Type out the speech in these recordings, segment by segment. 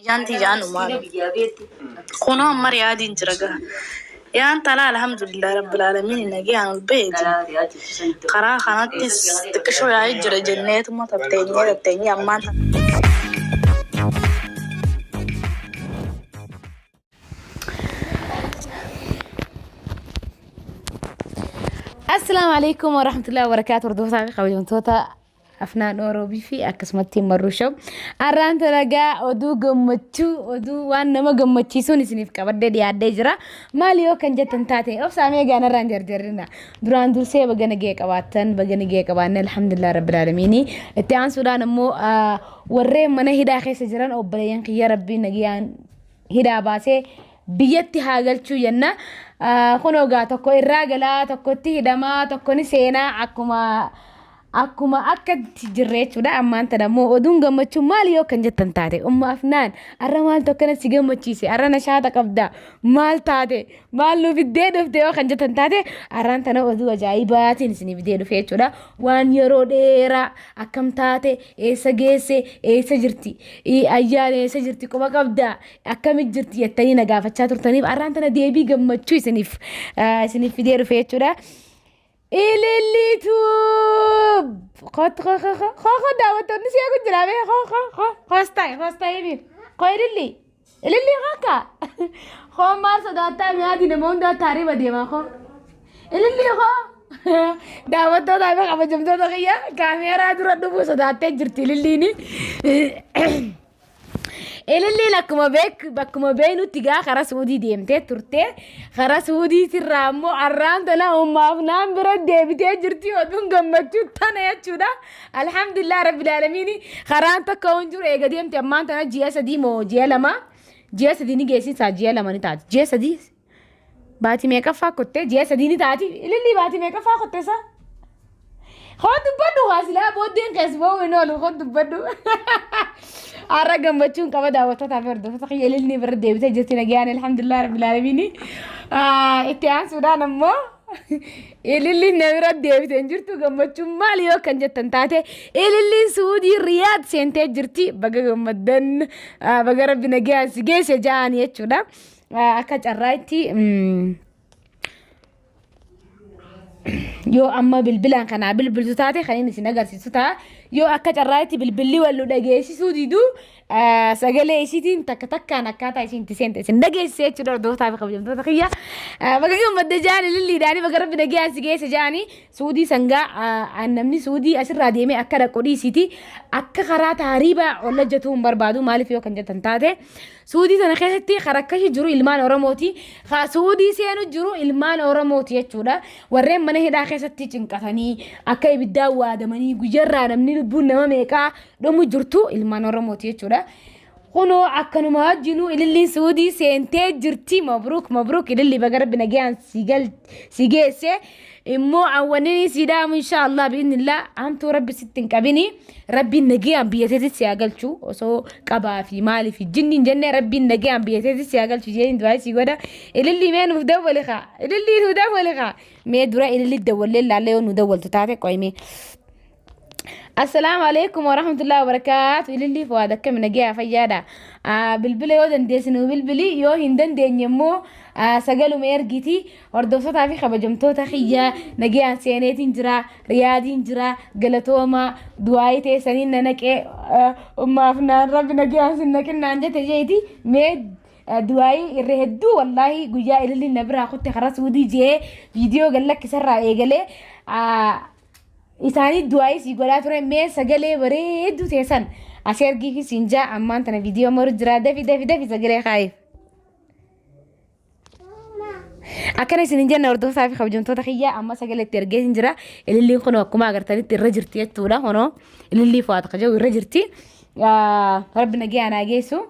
Yanti janu malu. Kuno amar yadin jiraga. Yan tala alhamdulillah rabbil alamin nagi an bayt. Qara khanatis takasho ya jira jannat ma tabtayni amma. السلام عليكم ورحمة الله وبركاته. وردوه صاحبي قبل توتا أفنان أوروبي في أكسمتي مروشو أران تلقى أدو قمتشو أدو وانا ما قمتشي سوني سنيف كبردي دي عدي جرا ماليو كان جتن تاتي أف سامي غانا ران جرجرنا دران دول سي بغانا جيك أباتن بغانا جيك أباتن الحمد لله رب العالمين اتعان سودان مو ورين من هدا خيس جران أو بليان يا ربي نجيان هدا باسي بيتي هاجلتشو ينا خنوقا تكو الراجلة تكو تهدما تكو نسينا akkuma akka jirreechuudha ammaan tana moo oduun gammachuu maal yoo kan jettan taate umma afnaan arra maal tokkana si gammachiise arra nashaata qabda maal taate maal nu fiddee dhufte yoo kan jettan taate arraan tana oduu ajaa'ibaatiin isin fiddee dhufe jechuudha waan yeroo dheeraa akkam taate eessa geesse eessa jirti ayyaan eessa jirti quba qabda akkamit jirti jettanii na gaafachaa turtaniif arraan tana deebii gammachuu isiniif fiddee dhufe jechuudha. إليتوب خو دعوة النسيا كنت جرابي خواستاي مين خو إلي خاكا خو مارسا داتا ميادي نمون دا تاريبا ديما خو إلي خو دعوة داتا خبا جمتو دخيا كاميرا دورا دبو صداتا جرتي لليني إللي بكما بينو تيجا خرس ودي ديمتي ترتي خرس ودي ترامو عرام تلا أفنان برد ديبتي جرتي ودون قمتشو تانا يتشودا الحمد لله رب العالمين خران تكون جور إيجا ديمتي أمان تانا جياسة دي مو جياسة دي نيجيسي سا جيالما نتات جياسة دي باتي ميكا فاكوتي جياسة دي نتاتي إللي باتي ميكا فاكوتي سا خود بدو غاسلا بودين كسبو ونولو خود بدو أرا قمتشون كما دعوتها تعبردو فتخيل لني برد ديبتي جتي نجاني الحمد لله رب العالمين اتعان سودان أمو إللي نبرد ديبتي جرتو قمتشون ماليو كان جتن تاتي إللي سودي رياض سنتي جرتي بقى قمدن بقى ربي نجان سجيس جاني يتشودا أكاج الرايتي yoo amma bilbilaan kana bilbiltu taate kan isin agarsiisu ta'a yoo akka carraatti bilbilli wallu dhageessisuu didu sagalee isitiin takkaan akkaataa isin tisente isin dhageessisee jechuudha hordoftoota fi kabajamtoota kiyya bakka gammadda jaani lilliidhaanii bakka rabbi dhageessi geesse jaanii suudii sangaa namni suudii asirraa deemee akka dhaqu dhiisiti akka karaa taariibaa olla jetuu hin barbaadu maaliif yoo kan jettan taate suudii sana keessatti karakkashi jiru ilmaan oromooti suudii seenu jiru ilmaan oromooti jechuudha warreen mana hidhaa keessatti cinqatanii akka ibiddaan waadamanii guyyarraa namni lubbuun nama meeqaa dhumu jirtu ilmaan oromooti jechuudha. Kuno akkanuma wajjinu ililliin suudii seentee jirti mabruuk ililli baga rabbi nagayaan si geesse immoo awwanini sidaamu inshaallah bi'inillah amtuu rabbi sittin qabini rabbi nagayaan biyyateetti si agalchu osoo qabaa fi maalii fi jinniin jennee rabbi nagayaan biyyateetti si agalchu jeen du'aa si godha ililli mee nuuf dawwaliqa mee dura ililli dawwallee laallee yoo nu dawwaltu taate qoyme. السلام عليكم ورحمة الله وبركاته إللي فوادك من جاء فيادا بالبلي يودن ديسنو بالبلي يو هندن دينيمو سجلوا ميرجيتي وردوسات في خبجمتو تخيا نجيان سينيتين جرا رياضين جرا جلتوما دوايتي سنين ننك أما فنان رب نجيان سنكن نانجة تجيتي ميد دواي الرهدو والله جوجا إللي نبرة خدت خلاص ودي جي فيديو قال لك سرّا إيجالي إساني دواي سيقولات رأي مي سجلة بريدو تيسان أشير جيكي سينجا أمان تنا فيديو مرة جرا دفي سجلة خايف أكنا سينجا نوردو صافي خبجون تخيا أما سجلة ترجع سينجرا اللي يخونوا كم أقدر تاني ترجرتي تولا هنا اللي فات خجوا يرجرتي ربنا جي أنا جيسو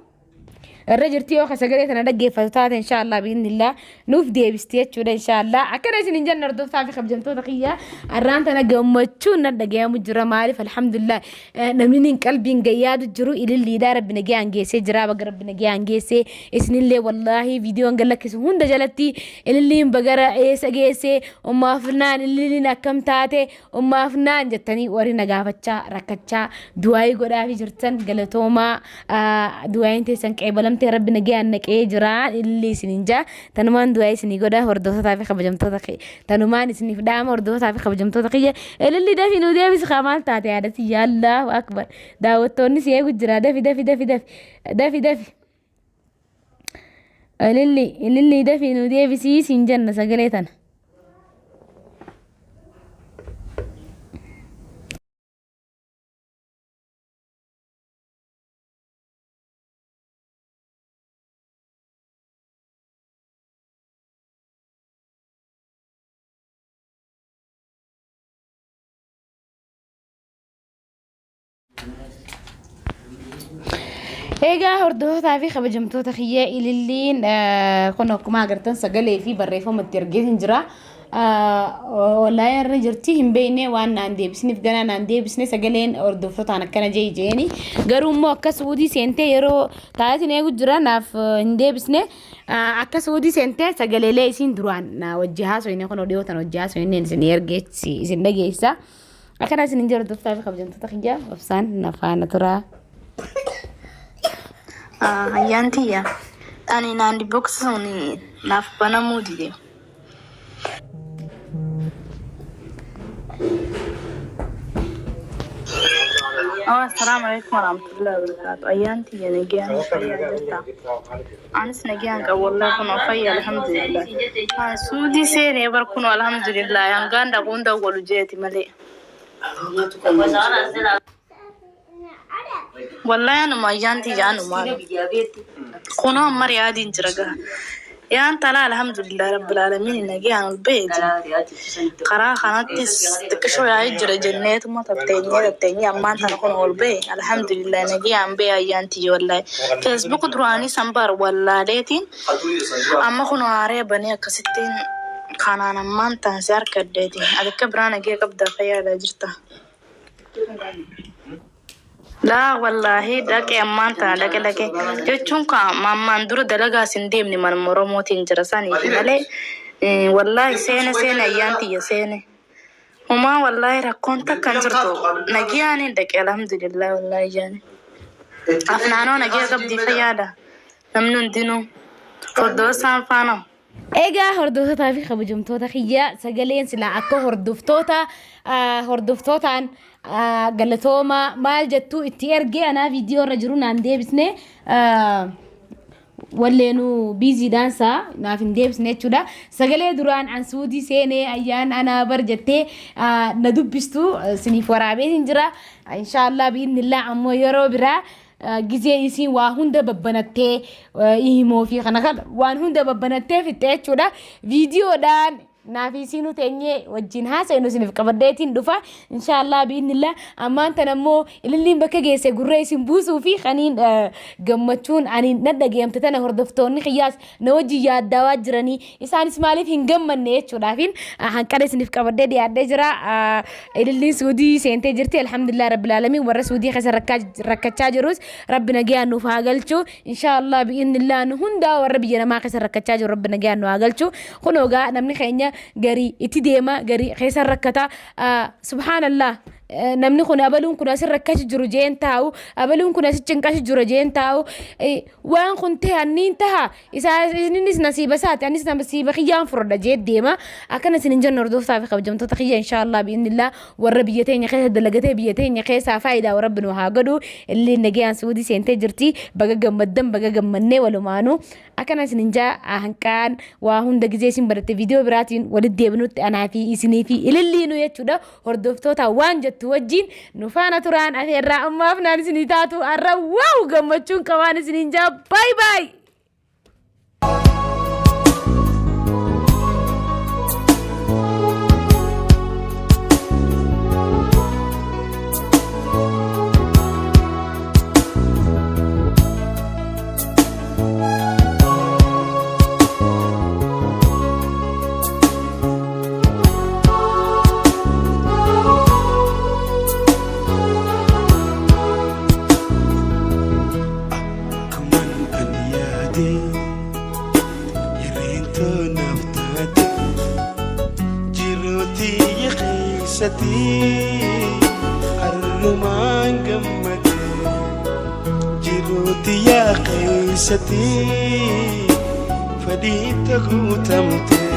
الرجل تيو خسجلت أنا دقي فتات إن شاء الله بإذن الله نفدي بستيت شو إن شاء الله أكيد إيش نجنر دوفتا في خبجمتو دقيقة الرانت أنا قمتشو ندقي مجرى مالي فالحمد لله نمنين قلبي قياد جرو إلى اللي دار بنجي عنجيسي جرا بقرب بنجي عنجيسي إسن اللي والله فيديو أنقل لك هون دجلتي إلى اللي بقرا إيس أجيسي وما فنان اللي نكم تاتي وما فنان جتني ورينا قافتشا ركتشا دواي قدا في جرتن قلتوما دواين تيسن كعبلم ترب نجي عنك إيه جرا اللي سنينجا تنمان دواي سني قدا هردوها تافي خبجمتو دقي تنمان سني فدام هردوها تافي خبجمتو دقي اللي ده في نودي بس خامل تاتي هذا يا الله أكبر داوتوني سيا قجرا دفي دفي دفي دفي دفي دفي اللي دفي نودي بس سنجنا سجلتنا egaa hordoftoota fi kabajamtoota kiyya ililliin kun akkuma agartan sagalee fi barreeffamatti argeetin jira wallahi irra jirti hin beekne waan naan deebisniif gana naan deebisne sagaleen hordoftootaan akkana jeeni garuu immoo akka suudii seentee yeroo taatiin eegu jira naaf hin deebisne akka suudii seentee sagaleelee isin duraan na wajji haasofne kun odiyootan wajji haasofne isin ergeetti isin dhageessa akkana isin jira hordoftoota fi kabajamtoota kiyya obsaan nafaana turaa ayyaantiya ani naandi boksuni naaf banamuu dide السلام عليكم ورحمة الله وبركاته أيانتي نجيان فيا أنس نجيان والله كنا فيا الحمد لله سودي سيري بركون الحمد لله يانغان دعون دعول جيتي ملي والله أنا ما أيانتي جانو ما كنا مريادين جرجا يان طلع الحمد لله رب العالمين نجيان البيت قرا خانتس تكشوا يا جرى جنات ما تبتيني أما أنت نكون والبي الحمد لله نجيان بي أيانتي والله فيسبوك دراني سامبر والله ليتين أما كنا عاري بني كستين خانانا ما أنت سير كديتي هذا كبرنا جي قبضة خيال جرتا لا والله داك أمانتا داك جتشونك ماما ندور دلقا سنديم نمان مرموتين جرساني مالي والله سنة أيانتي سنة هما والله ركونتا كنجرتو نجياني داك الحمد لله والله جاني أفنانو نجي قبضي فيادا نمنون دينو فردوسان فانو egaa hordoftoota fi kabajamtoota kiyya sagaleen sila akka hordoftootaan galatooma maal jettu itti ergee anaa viidiyoo irra jiru naan deebisne walleenu biizii daansaa naaf hin deebisne jechuudha sagalee duraan an suudii seenee ayyaan anaa bar jettee na dubbistu siniif waraabeetin jira inshaallah biidnillah ammoo yeroo biraa ጊዜ ይሲ ዋሁንደ በበነቴ ይሞፊ ከነከ ዋሁንደ በበነቴ ፍጤቹዳ ቪዲዮ ዳን ናፊሲኑ ተኘ ወጂን ሀሰኑ ሲንፍ ቀበደቲን ዱፋ ኢንሻአላህ ቢኢንላ አማንተ ነሞ ኢልሊን በከገሰ ጉሬሲን ቡሱ ፊ ኸኒን ገመቹን አኒ ነደገም ተተነ ወርደፍቶኒ ኺያስ ነወጂ ያዳዋ ጅረኒ ኢሳንስ ማለፍ hingamne chudaafin hanqade sinif qabade yaade jira illi suudi sente jirti alhamdulillah rabbil alamin warra suudi khasar rakkacha jirus rabbina giyanu faagalchu inshallah bi'inillah hunda warra biyana ma khasar rakkacha jiru rabbina giyanu faagalchu khunoga namni khaynya gari itidema gari khasar rakkata subhanallah namni kun abalun kun asir rakkachi jiru jeen taa'u abalun kun asir cinqashi jiru jeen taa'u waan kun ta'e anniin taha isaanis nasiiba saati anis nasiiba xiyyaan furda jee deema akkana sinin janna hordoftaa fi kabajamtoota xiyya inshallah bi'inillah warra biyya teenya keessa dalagatee biyya teenya keessa faayidaa rabbinu haa godhu illee nagayaan suudii seentee jirti baga gammaddan baga gammannee walumaanu akkana sinin jaa hanqaan waa hunda gizee sin baratte viidiyoo biraatiin walitti deebinutti anaa fi isinii fi ililliinu jechuudha hordoftoota waan jettu wajjin nufaana turaan afeerraa ammaaf naan isinii taatu arra waaw gammachuun qabaan isiniin jaa baay baay keessatii harrumaan gammadee jiruuti yaa keessatii fadhiitta guutamte.